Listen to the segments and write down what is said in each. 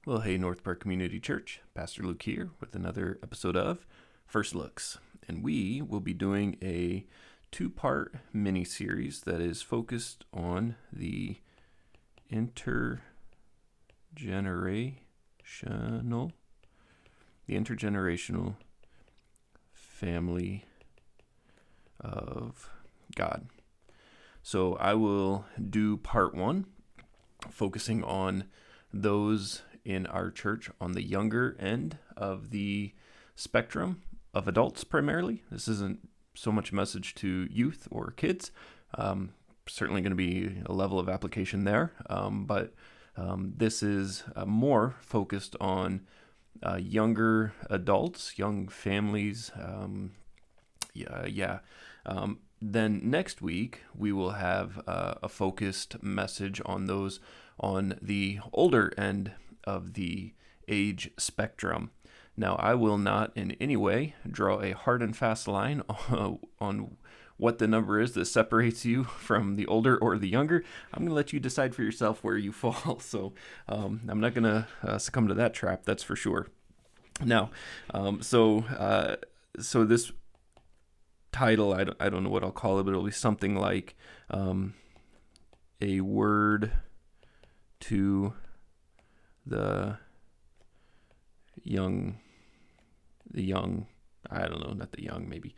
Well, hey, North Park Community Church, Pastor Luke here with another episode of First Looks. And we will be doing a two-part mini-series that is focused on the intergenerational family of God. So I will do part one, focusing on those in our church on the younger end of the spectrum of adults primarily. This isn't so much a message to youth or kids. Certainly going to be a level of application there, but this is more focused on younger adults, young families. Then next week we will have a focused message on those on the older end of the age spectrum. Now, I will not in any way draw a hard and fast line on what the number is that separates you from the older or the younger. I'm going to let you decide for yourself where you fall. So I'm not going to succumb to that trap, that's for sure. Now, so this title, I don't know what I'll call it, but it'll be something like a word to the young, I don't know, not the young, maybe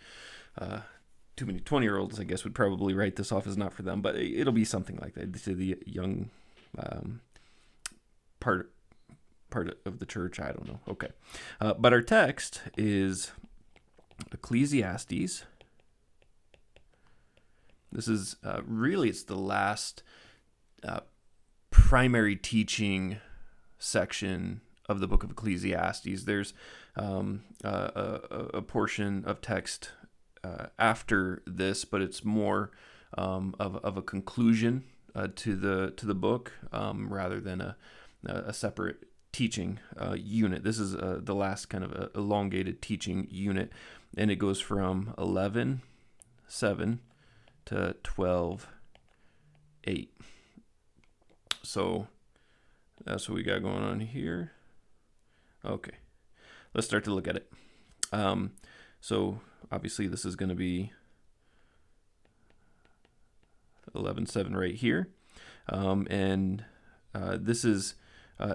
too many 20-year-olds, I guess, would probably write this off as not for them, but it'll be something like that, to the young part of the church, I don't know. Okay. But our text is Ecclesiastes. This is really, it's the last primary teaching section of the book of Ecclesiastes. There's a portion of text after this, but it's more of a conclusion to the book rather than a separate teaching unit. This is the last kind of elongated teaching unit, and it goes from 11:7 to 12:8. So that's what we got going on here. Okay, let's start to look at it. So obviously this is going to be 11:7 right here, and this is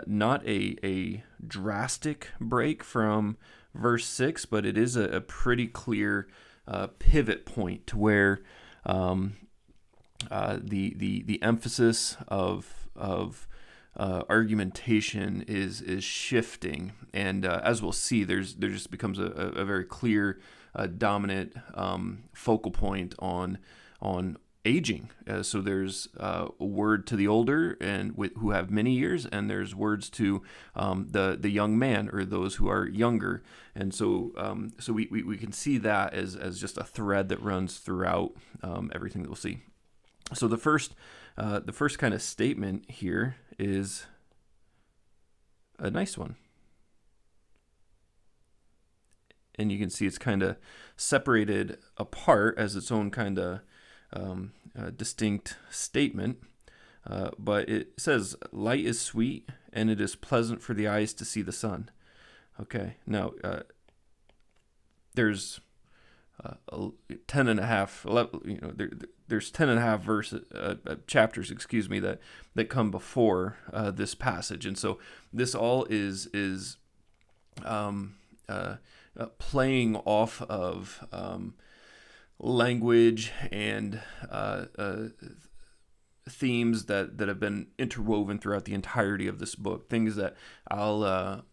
not a drastic break from verse 6, but it is a pretty clear pivot point to where the emphasis of argumentation is shifting, and as we'll see, there just becomes a very clear dominant focal point on aging. So there's a word to the older and who have many years, and there's words to the young man or those who are younger. And so we can see that as just a thread that runs throughout everything that we'll see. So the first kind of statement here is a nice one. And you can see it's kind of separated apart as its own kind of distinct statement. But it says, light is sweet and it is pleasant for the eyes to see the sun. Okay, now there's 10 and a half, 11, there's 10 and a half chapters, that come before this passage. And so this all is playing off of language and themes that have been interwoven throughout the entirety of this book. Things that I'll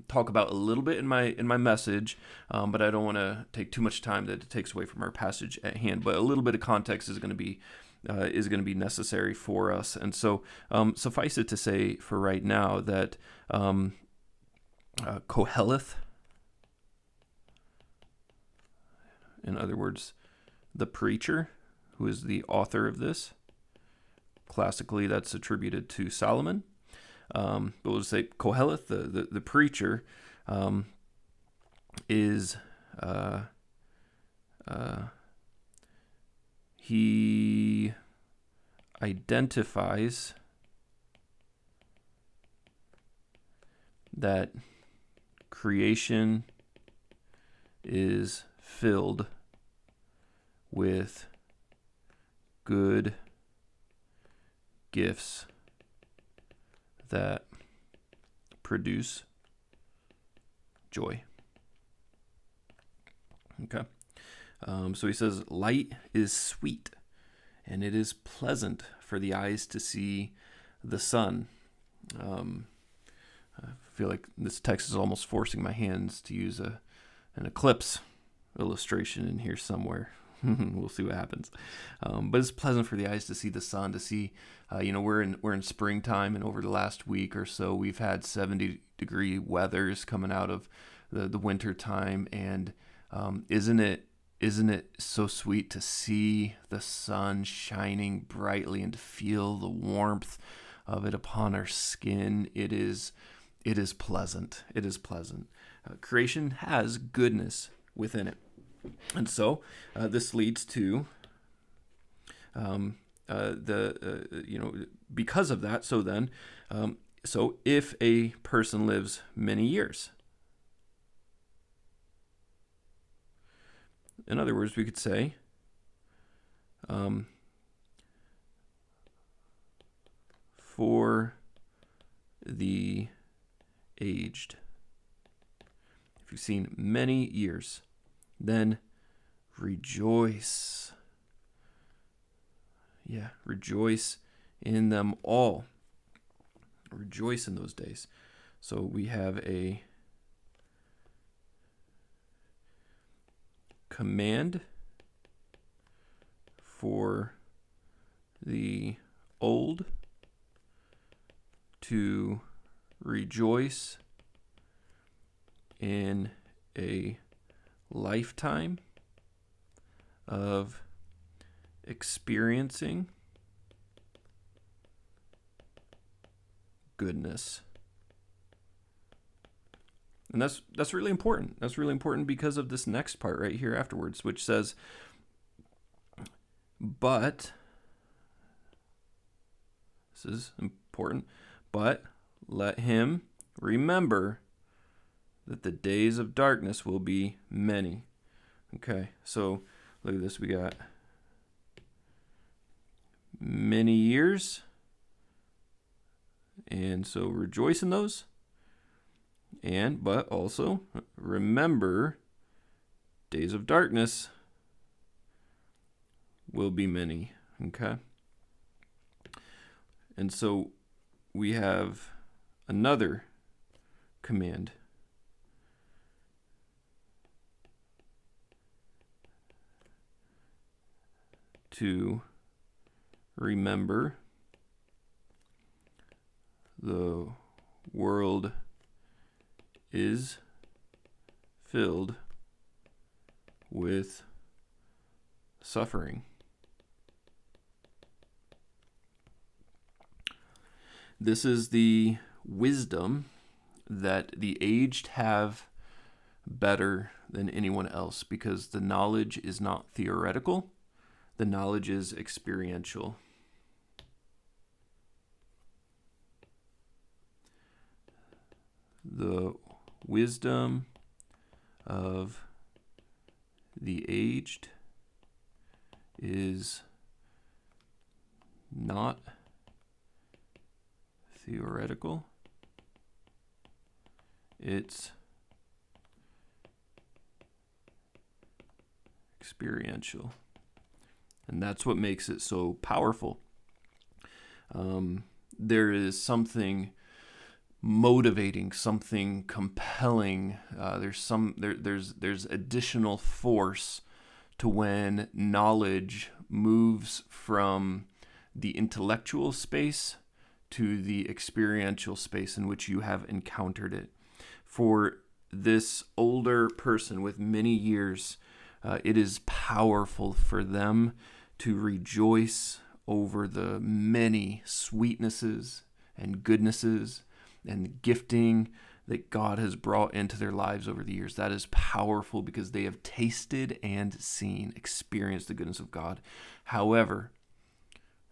talk about a little bit in my message, but I don't want to take too much time that it takes away from our passage at hand. But a little bit of context is going to be necessary for us. And so suffice it to say for right now that Koheleth, in other words, the preacher, who is the author of this, classically that's attributed to Solomon, but we'll just say Koheleth, the preacher, is he identifies that creation is filled with good gifts that produce joy. Okay. So he says, light is sweet, and it is pleasant for the eyes to see the sun. I feel like this text is almost forcing my hands to use an eclipse illustration in here somewhere. We'll see what happens. But it's pleasant for the eyes to see the sun, to see, we're in springtime, and over the last week or so, we've had 70-degree weathers coming out of the winter time, and isn't it so sweet to see the sun shining brightly and to feel the warmth of it upon our skin? It is pleasant. It is pleasant. Creation has goodness within it. And so this leads to because of that. So then, so if a person lives many years, in other words, we could say, for the aged, if you've seen many years, then rejoice. Yeah, rejoice in them all. Rejoice in those days. So we have a command for the old to rejoice in a lifetime of experiencing goodness. And that's really important. That's really important because of this next part right here afterwards, which says, but, this is important, but let him remember that the days of darkness will be many. Okay, so look at this. We got many years. And so rejoice in those. But also remember, days of darkness will be many. Okay. And so we have another command. To remember the world is filled with suffering. This is the wisdom that the aged have better than anyone else, because the knowledge is not theoretical. The knowledge is experiential. The wisdom of the aged is not theoretical. It's experiential. And that's what makes it so powerful. There is something motivating, something compelling. There's additional force to when knowledge moves from the intellectual space to the experiential space in which you have encountered it. For this older person with many years, it is powerful for them to rejoice over the many sweetnesses and goodnesses and gifting that God has brought into their lives over the years. That is powerful because they have tasted and seen, experienced the goodness of God. However,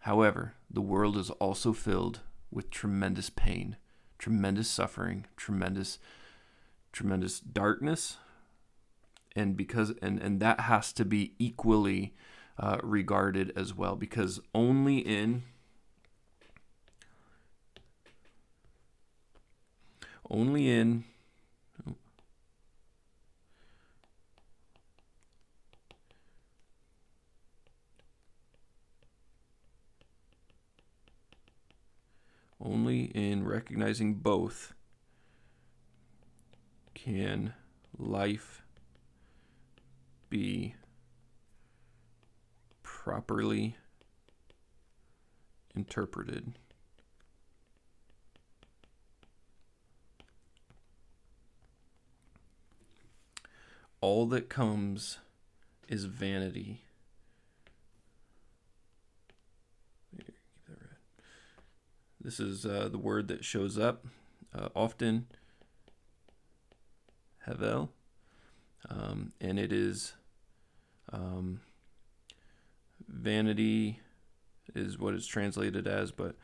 the world is also filled with tremendous pain, tremendous suffering, tremendous darkness, and that has to be equally regarded as well, because only in recognizing both can life be properly interpreted. All that comes is vanity. This is the word that shows up often, Hevel, and it is vanity is what it's translated as, but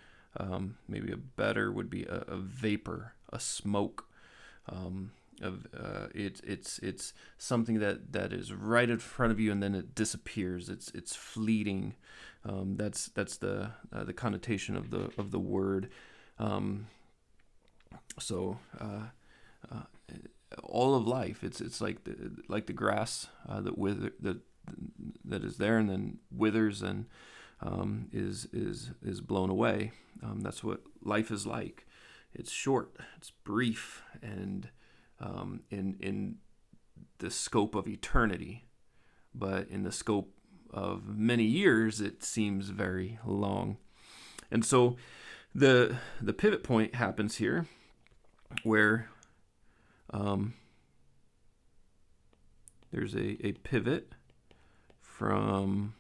maybe a better would be a vapor, a smoke. It's something that is right in front of you and then it disappears. It's fleeting. That's the connotation of the word. All of life, it's like the grass that is there and then withers and is blown away. That's what life is like. It's short, it's brief, and in the scope of eternity, but in the scope of many years, it seems very long. And so the pivot point happens here, where there's a pivot from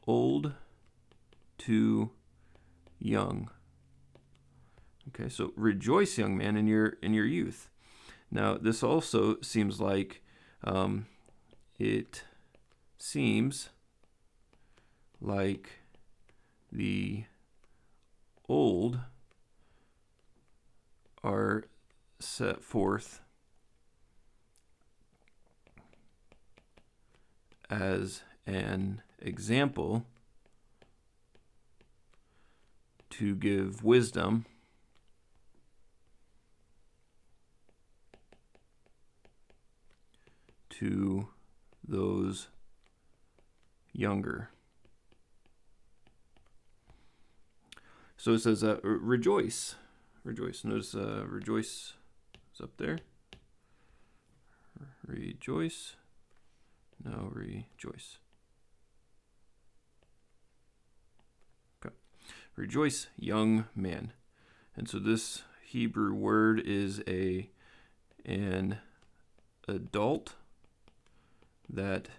old to young. Okay, so rejoice, young man, in your youth. Now, this also seems like the old are set forth as an example to give wisdom to those younger. So it says, rejoice. Rejoice. Notice rejoice is up there. Rejoice. No, rejoice. Okay. Rejoice, young man. And so this Hebrew word is an adult that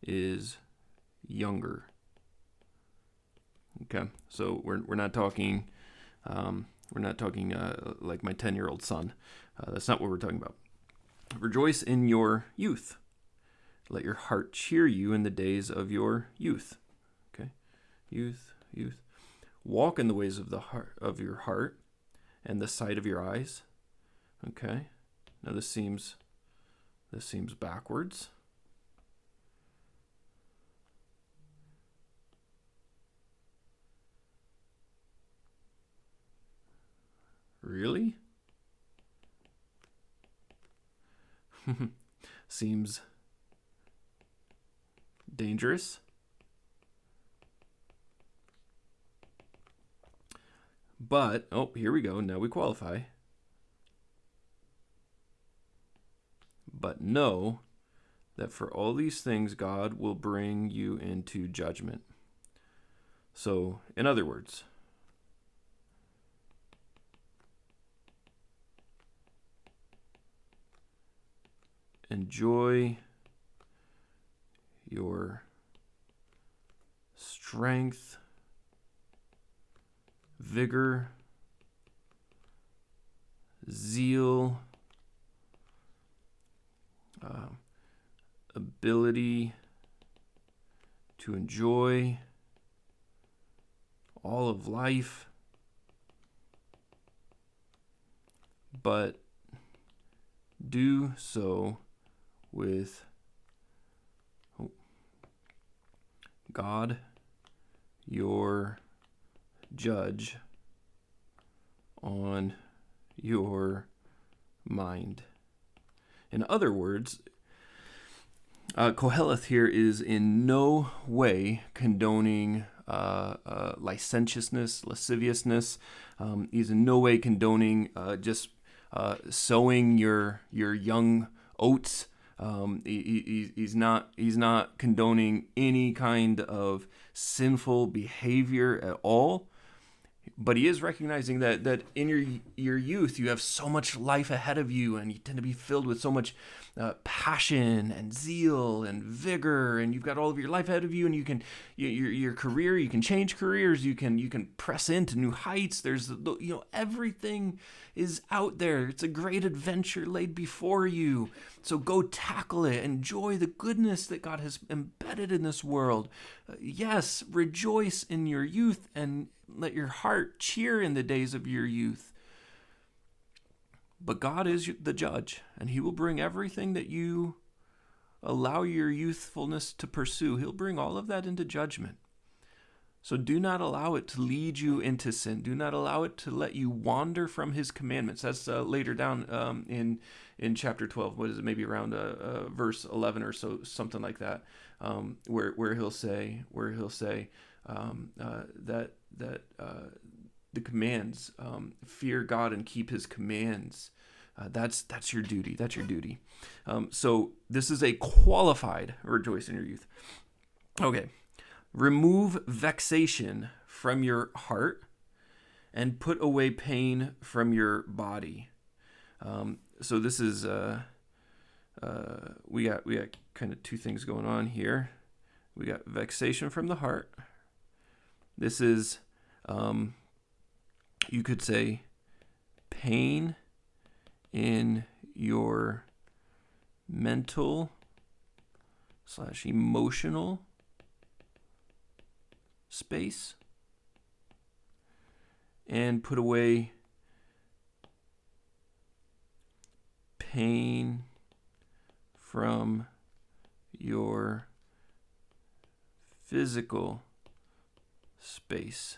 is younger. Okay, so we're not talking like my 10-year-old son. That's not what we're talking about. Rejoice in your youth. Let your heart cheer you in the days of your youth. Okay, youth. Walk in the ways of your heart and the sight of your eyes. Okay, now this seems backwards. Really? Seems dangerous. But, here we go. Now we qualify. But know that for all these things, God will bring you into judgment. So, in other words, enjoy your strength, vigor, zeal, ability to enjoy all of life but do so with God, your judge, on your mind. In other words, Koheleth here is in no way condoning licentiousness, lasciviousness. He's in no way condoning just sowing your young oats. He's not condoning any kind of sinful behavior at all. But he is recognizing that in your youth, you have so much life ahead of you, and you tend to be filled with so much passion and zeal and vigor, and you've got all of your life ahead of you, and you can your career, you can change careers, you can press into new heights. There's everything is out there. It's a great adventure laid before you. So go tackle it. Enjoy the goodness that God has embedded in this world. Yes, rejoice in your youth and let your heart cheer in the days of your youth. But God is the judge, and he will bring everything that you allow your youthfulness to pursue. He'll bring all of that into judgment. So do not allow it to lead you into sin. Do not allow it to let you wander from his commandments. That's later down in chapter 12. What is it? Maybe around verse 11 or so, something like that, where he'll say that the commands, fear God and keep his commands. That's your duty. That's your duty. So this is a qualified rejoice in your youth. Okay. Remove vexation from your heart and put away pain from your body. So this is we got kind of two things going on here. We got vexation from the heart. This is you could say pain in your mental / emotional space, and put away pain from your physical space.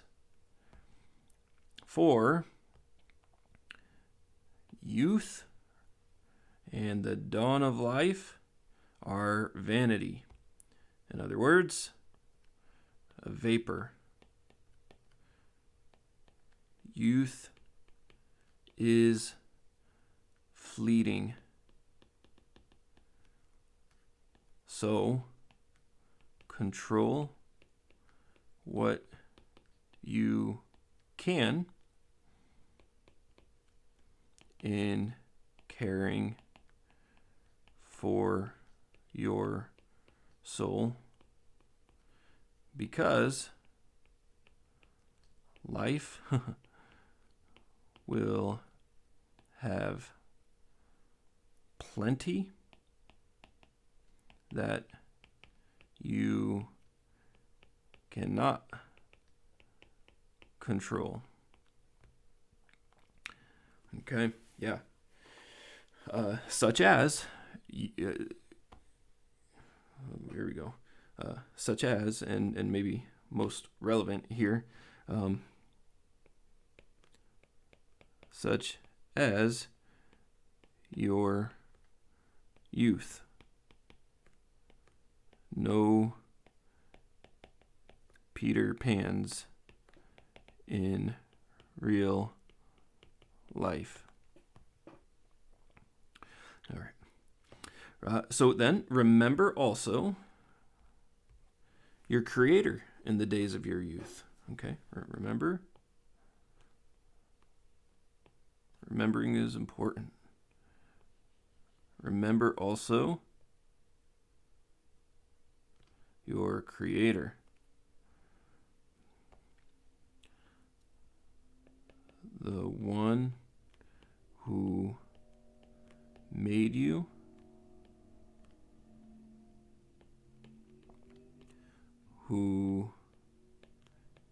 For youth and the dawn of life are vanity. In other words, a vapor. Youth is fleeting. So, control what you can in caring for your soul, because life will have plenty that you cannot control. Okay, yeah. Such as, here we go. Such as, and maybe most relevant here, such as your youth. No Peter Pans in real life. All right. So then, remember also your Creator in the days of your youth. Okay? Remember? Remembering is important. Remember also your Creator. The one who made you, who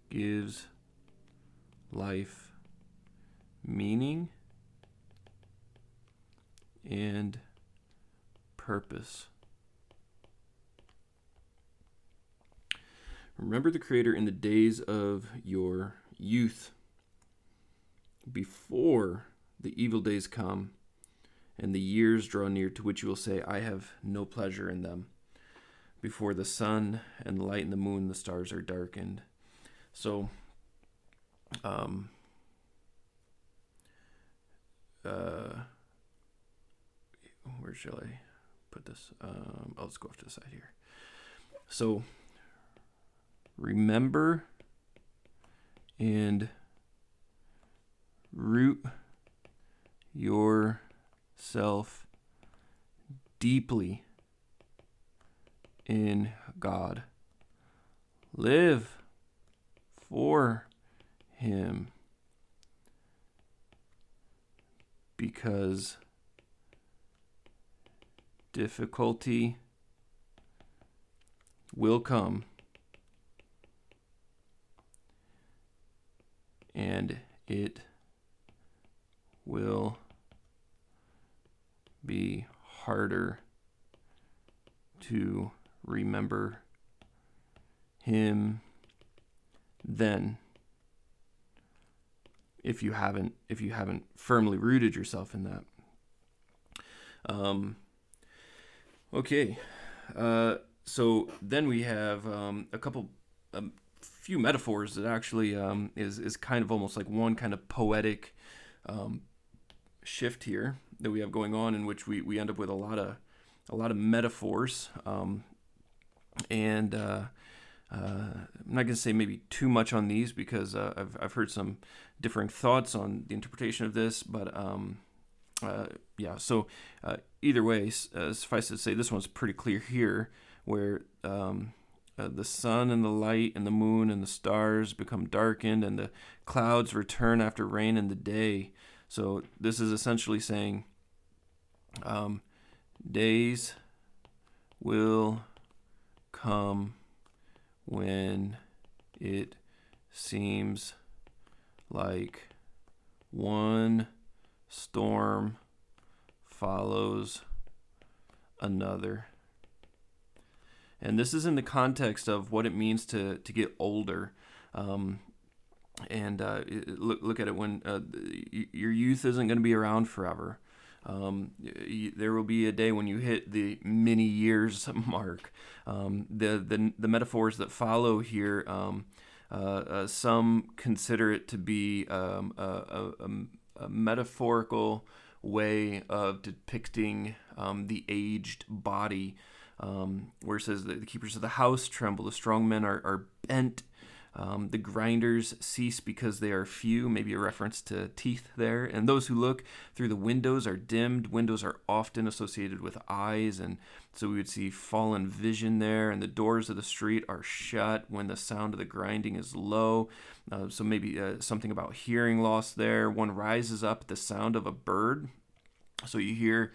gives life meaning and purpose. Remember the Creator in the days of your youth, before the evil days come and the years draw near to which you will say, I have no pleasure in them, before the sun and the light and the moon and the stars are darkened. So, where shall I put this? Let's go off to the side here. So, remember and root yourself deeply in God. Live for Him, because difficulty will come, and it will be harder to remember Him then, if you haven't firmly rooted yourself in that. Okay, so then we have a few metaphors that actually is kind of almost like one kind of poetic shift here that we have going on, in which we end up with a lot of metaphors, and I'm not going to say maybe too much on these, because I've heard some different thoughts on the interpretation of this, but so either way, suffice it to say, this one's pretty clear here, where the sun and the light and the moon and the stars become darkened, and the clouds return after rain in the day. So this is essentially saying days will come when it seems like one storm follows another. And this is in the context of what it means to get older. Look at it when your youth isn't going to be around forever. There will be a day when you hit the many years mark. The metaphors that follow here, some consider it to be a metaphorical way of depicting the aged body, where it says that the keepers of the house tremble, the strong men are bent. The grinders cease because they are few, maybe a reference to teeth there. And those who look through the windows are dimmed. Windows are often associated with eyes, and so we would see fallen vision there. And the doors of the street are shut when the sound of the grinding is low. So maybe something about hearing loss there. One rises up at the sound of a bird. So you hear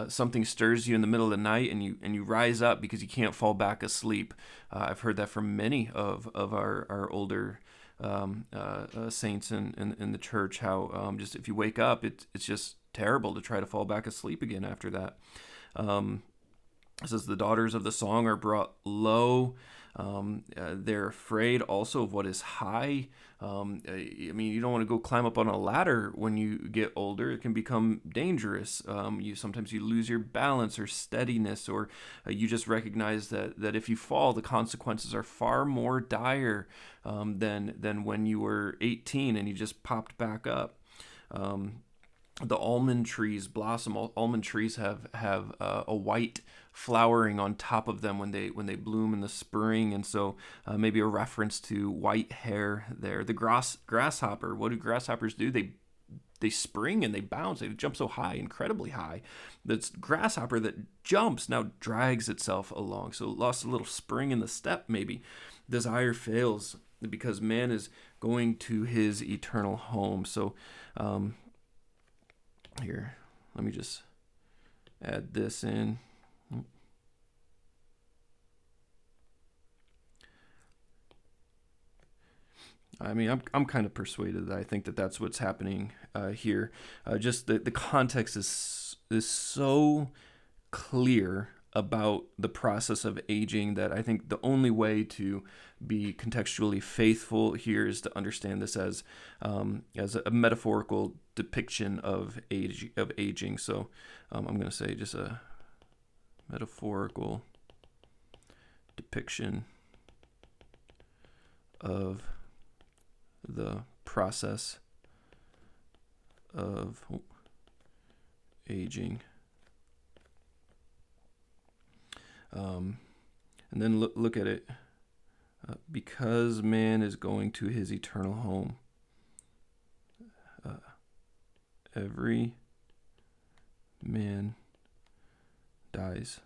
something stirs you in the middle of the night, and you rise up because you can't fall back asleep. I've heard that from many of our older saints in the church, how just if you wake up, it's just terrible to try to fall back asleep again after that. It says the daughters of the song are brought low. They're afraid also of what is high. You don't want to go climb up on a ladder when you get older. It can become dangerous. Sometimes you lose your balance or steadiness, or you just recognize that if you fall, the consequences are far more dire than when you were 18 and you just popped back up. The almond trees blossom. Almond trees have a white flowering on top of them when they bloom in the spring, and so maybe a reference to white hair there. The grasshopper. What do grasshoppers do? They spring and they bounce. They jump so high, incredibly high. This grasshopper that jumps now drags itself along. So it lost a little spring in the step. Maybe desire fails because man is going to his eternal home. So. Here, let me just add this in. I mean, I'm kind of persuaded that I think that that's what's happening here. Just the context is so clear about the process of aging that I think the only way to be contextually faithful here is to understand this as a metaphorical depiction of aging. So I'm going to say just a metaphorical depiction of the process of aging. And then look at it. Because man is going to his eternal home, every man dies.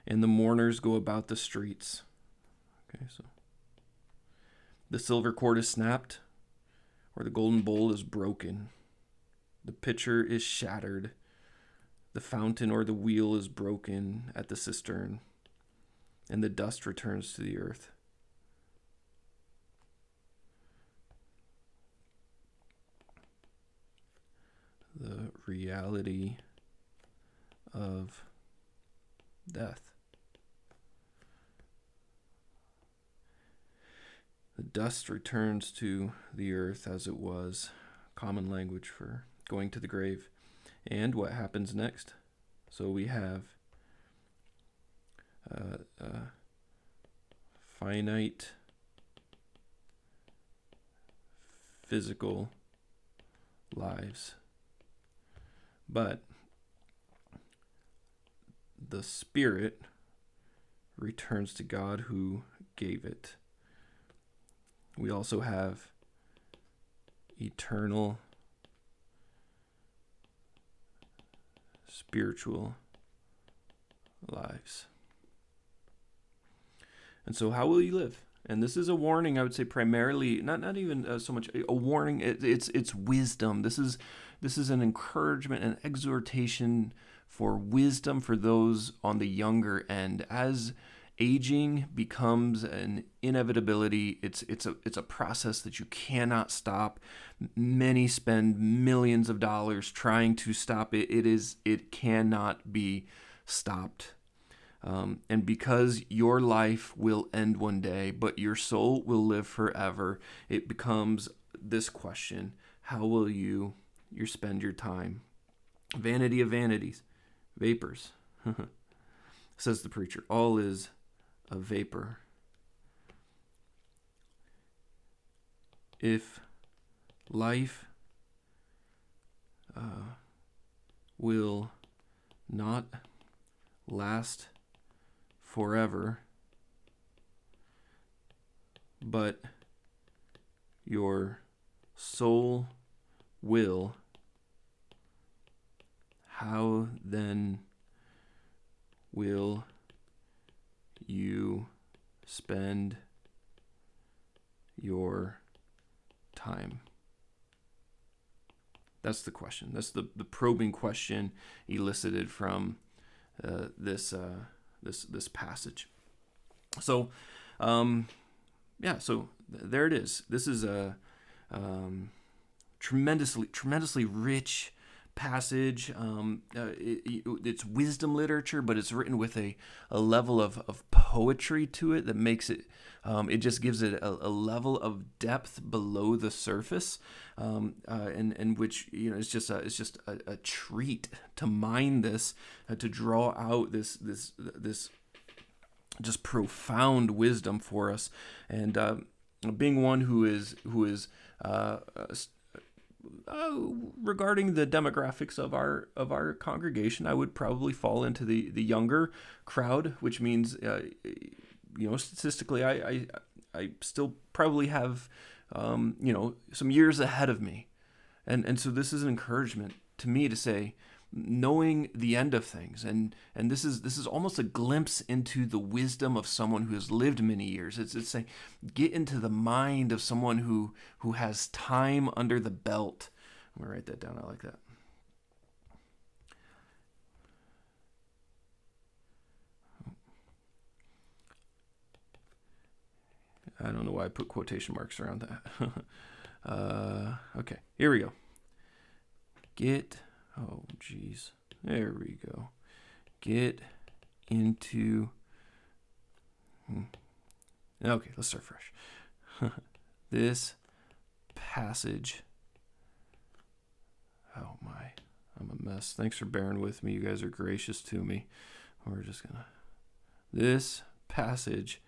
And the mourners go about the streets. Okay, so the silver cord is snapped, or the golden bowl is broken. The pitcher is shattered. The fountain or the wheel is broken at the cistern, and the dust returns to the earth. The reality of death. The dust returns to the earth as it was, common language for going to the grave. And what happens next? So we have finite physical lives. But the spirit returns to God who gave it. We also have eternal spiritual lives. And so how will you live? And this is a warning, I would say, primarily, not even so much a warning, it's wisdom. This is an encouragement, an exhortation for wisdom for those on the younger end. As aging becomes an inevitability, it's a process that you cannot stop. Many spend millions of dollars trying to stop it. It cannot be stopped. And because your life will end one day, but your soul will live forever, it becomes this question: how will you spend your time? Vanity of vanities, vapors, says the preacher. All is a vapor. If life will not last forever, but your soul will, how then will you spend your time? That's the question. That's the probing question elicited from this passage. So, so there it is. This is a tremendously rich passage. It's wisdom literature, but it's written with a level of poetry to it that makes it, it just gives it a level of depth below the surface, and which, it's just a treat to mine this, to draw out this just profound wisdom for us. And being one who is regarding the demographics of our congregation, I would probably fall into the younger crowd, which means statistically I still probably have some years ahead of me, and so this is an encouragement to me to say, knowing the end of things, and this is almost a glimpse into the wisdom of someone who has lived many years. It's saying, get into the mind of someone who has time under the belt. I'm gonna write that down. I like that. I don't know why I put quotation marks around that. Okay, here we go. Oh geez, there we go. Get into, okay, let's start fresh. This passage, oh my, I'm a mess. Thanks for bearing with me. You guys are gracious to me. This passage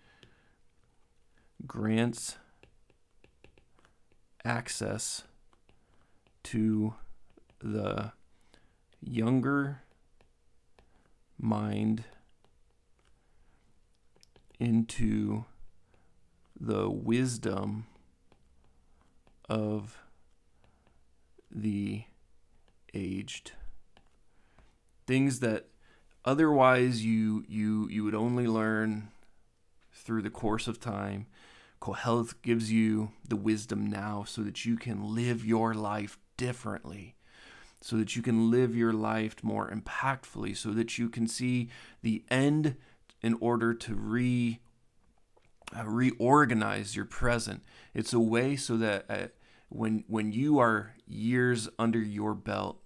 grants access to the younger mind into the wisdom of the aged. Things that otherwise you would only learn through the course of time. Koheleth gives you the wisdom now so that you can live your life differently, so that you can live your life more impactfully, so that you can see the end in order to reorganize your present. It's a way so that when you are years under your belt,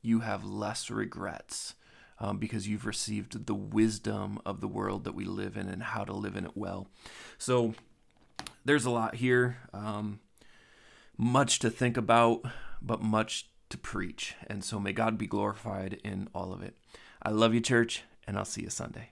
you have less regrets because you've received the wisdom of the world that we live in and how to live in it well. So there's a lot here, much to think about, but much to preach. And so may God be glorified in all of it. I love you, church, and I'll see you Sunday.